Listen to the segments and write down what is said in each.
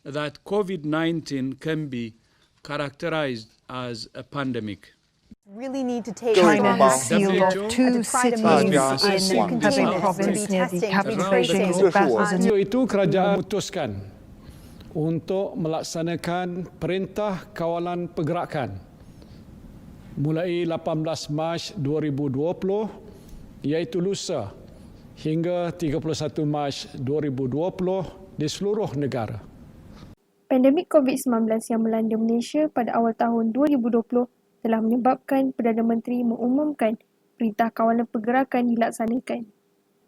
that COVID-19 can be characterized as a pandemic. Really need to take China has strong sealed action off to two try to cities make in this issue Hebei contained, province to be near the testing, to be capital Beijing tracing. as fast as Oleh itu, kerajaan memutuskan untuk melaksanakan Perintah Kawalan Pergerakan mulai 18 Mac 2020 iaitu lusa hingga 31 Mac 2020 di seluruh negara. Pandemik COVID-19 yang melanda Malaysia pada awal tahun 2020 telah menyebabkan Perdana Menteri mengumumkan Perintah Kawalan Pergerakan dilaksanakan.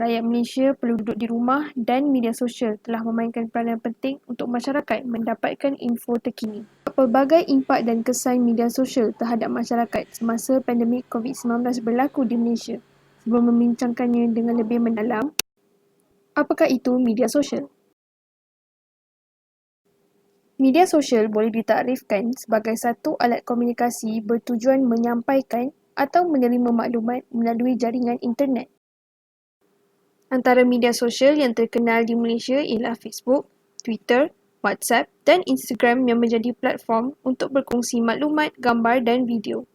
Rakyat Malaysia perlu duduk di rumah dan media sosial telah memainkan peranan penting untuk masyarakat mendapatkan info terkini. Pelbagai impak dan kesan media sosial terhadap masyarakat semasa pandemik COVID-19 berlaku di Malaysia. Sebelum membincangkannya dengan lebih mendalam, apakah itu media sosial? Media sosial boleh ditakrifkan sebagai satu alat komunikasi bertujuan menyampaikan atau menerima maklumat melalui jaringan internet. Antara media sosial yang terkenal di Malaysia ialah Facebook, Twitter, WhatsApp dan Instagram yang menjadi platform untuk berkongsi maklumat, gambar dan video.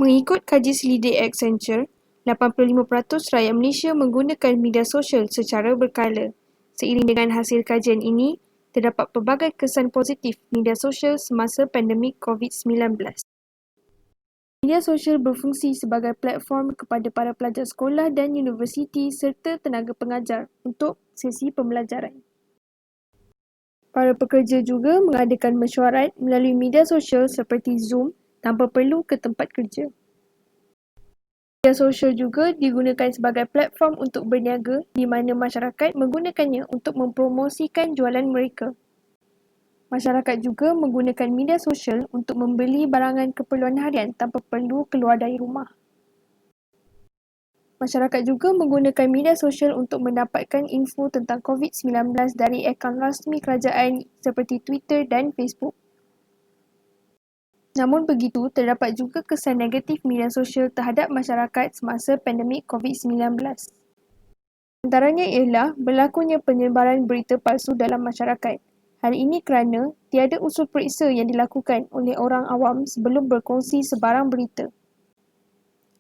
Mengikut kaji selidik Accenture, 85% rakyat Malaysia menggunakan media sosial secara berkala. Seiring dengan hasil kajian ini, terdapat pelbagai kesan positif media sosial semasa pandemik COVID-19. Media sosial berfungsi sebagai platform kepada para pelajar sekolah dan universiti serta tenaga pengajar untuk sesi pembelajaran. Para pekerja juga mengadakan mesyuarat melalui media sosial seperti Zoom tanpa perlu ke tempat kerja. Media sosial juga digunakan sebagai platform untuk berniaga di mana masyarakat menggunakannya untuk mempromosikan jualan mereka. Masyarakat juga menggunakan media sosial untuk membeli barangan keperluan harian tanpa perlu keluar dari rumah. Masyarakat juga menggunakan media sosial untuk mendapatkan info tentang COVID-19 dari akaun rasmi kerajaan seperti Twitter dan Facebook. Namun begitu, terdapat juga kesan negatif media sosial terhadap masyarakat semasa pandemik COVID-19. Antaranya ialah berlakunya penyebaran berita palsu dalam masyarakat. Hal ini kerana tiada usul periksa yang dilakukan oleh orang awam sebelum berkongsi sebarang berita.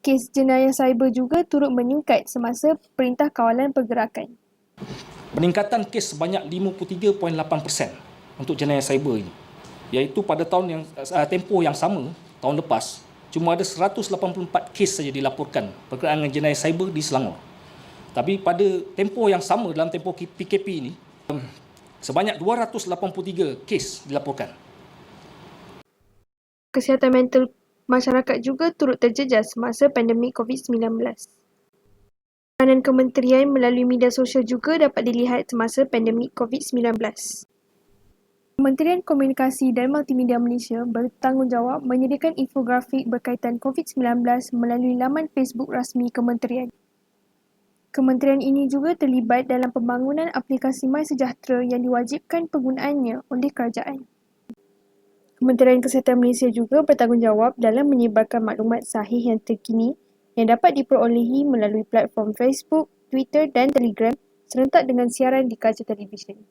Kes jenayah cyber juga turut meningkat semasa Perintah Kawalan Pergerakan. Peningkatan kes sebanyak 53.8% untuk jenayah cyber ini. Iaitu pada tempoh yang sama, tahun lepas, cuma ada 184 kes saja dilaporkan berkenaan dengan jenayah cyber di Selangor. Tapi pada tempoh yang sama dalam tempoh PKP ini, sebanyak 283 kes dilaporkan. Kesihatan mental masyarakat juga turut terjejas semasa pandemik COVID-19. Peranan kementerian melalui media sosial juga dapat dilihat semasa pandemik COVID-19. Kementerian Komunikasi dan Multimedia Malaysia bertanggungjawab menyediakan infografik berkaitan COVID-19 melalui laman Facebook rasmi kementerian. Kementerian ini juga terlibat dalam pembangunan aplikasi MySejahtera yang diwajibkan penggunaannya oleh kerajaan. Kementerian Kesihatan Malaysia juga bertanggungjawab dalam menyebarkan maklumat sahih yang terkini yang dapat diperolehi melalui platform Facebook, Twitter dan Telegram serentak dengan siaran di kaca televisyen.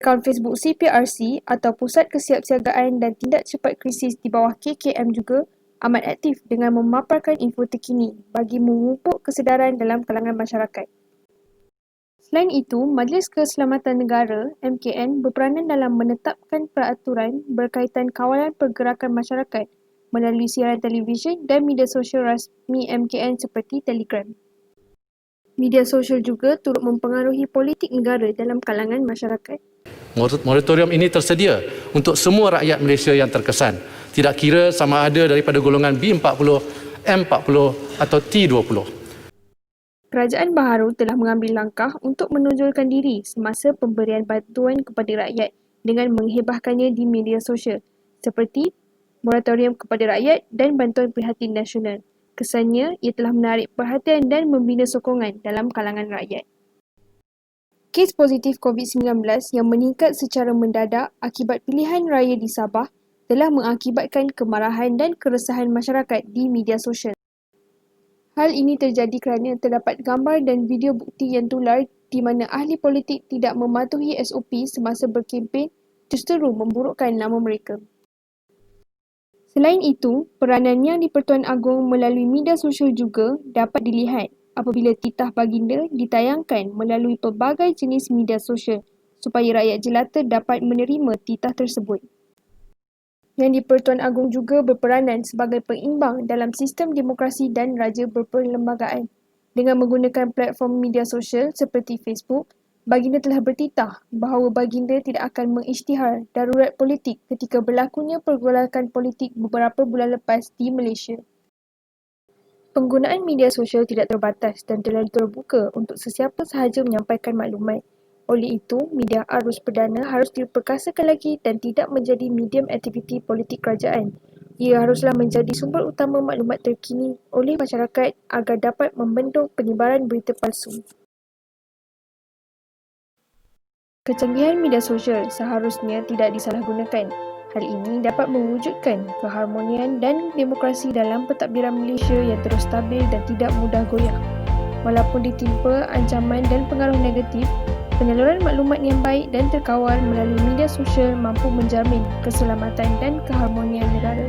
Akaun Facebook CPRC atau Pusat Kesiapsiagaan dan Tindak Cepat Krisis di bawah KKM juga amat aktif dengan memaparkan info terkini bagi memupuk kesedaran dalam kalangan masyarakat. Selain itu, Majlis Keselamatan Negara MKN berperanan dalam menetapkan peraturan berkaitan kawalan pergerakan masyarakat melalui siaran televisyen dan media sosial rasmi MKN seperti Telegram. Media sosial juga turut mempengaruhi politik negara dalam kalangan masyarakat. Moratorium ini tersedia untuk semua rakyat Malaysia yang terkesan, tidak kira sama ada daripada golongan B40, M40 atau T20. Kerajaan baharu telah mengambil langkah untuk menonjolkan diri semasa pemberian bantuan kepada rakyat dengan menghebahkannya di media sosial seperti moratorium kepada rakyat dan bantuan prihatin nasional. Kesannya, ia telah menarik perhatian dan membina sokongan dalam kalangan rakyat. Kes positif COVID-19 yang meningkat secara mendadak akibat pilihan raya di Sabah telah mengakibatkan kemarahan dan keresahan masyarakat di media sosial. Hal ini terjadi kerana terdapat gambar dan video bukti yang tular di mana ahli politik tidak mematuhi SOP semasa berkempen justru memburukkan nama mereka. Selain itu, peranan Yang di-Pertuan Agong melalui media sosial juga dapat dilihat apabila titah baginda ditayangkan melalui pelbagai jenis media sosial supaya rakyat jelata dapat menerima titah tersebut. Yang di-Pertuan Agong juga berperanan sebagai pengimbang dalam sistem demokrasi dan raja berperlembagaan. Dengan menggunakan platform media sosial seperti Facebook, baginda telah bertitah bahawa baginda tidak akan mengisytihar darurat politik ketika berlakunya pergolakan politik beberapa bulan lepas di Malaysia. Penggunaan media sosial tidak terbatas dan terlalu terbuka untuk sesiapa sahaja menyampaikan maklumat. Oleh itu, media arus perdana harus diperkasakan lagi dan tidak menjadi medium aktiviti politik kerajaan. Ia haruslah menjadi sumber utama maklumat terkini oleh masyarakat agar dapat membendung penyebaran berita palsu. Kecanggihan media sosial seharusnya tidak disalahgunakan. Hal ini dapat mewujudkan keharmonian dan demokrasi dalam pentadbiran Malaysia yang terus stabil dan tidak mudah goyah. Walaupun ditimpa ancaman dan pengaruh negatif, penyaluran maklumat yang baik dan terkawal melalui media sosial mampu menjamin keselamatan dan keharmonian negara.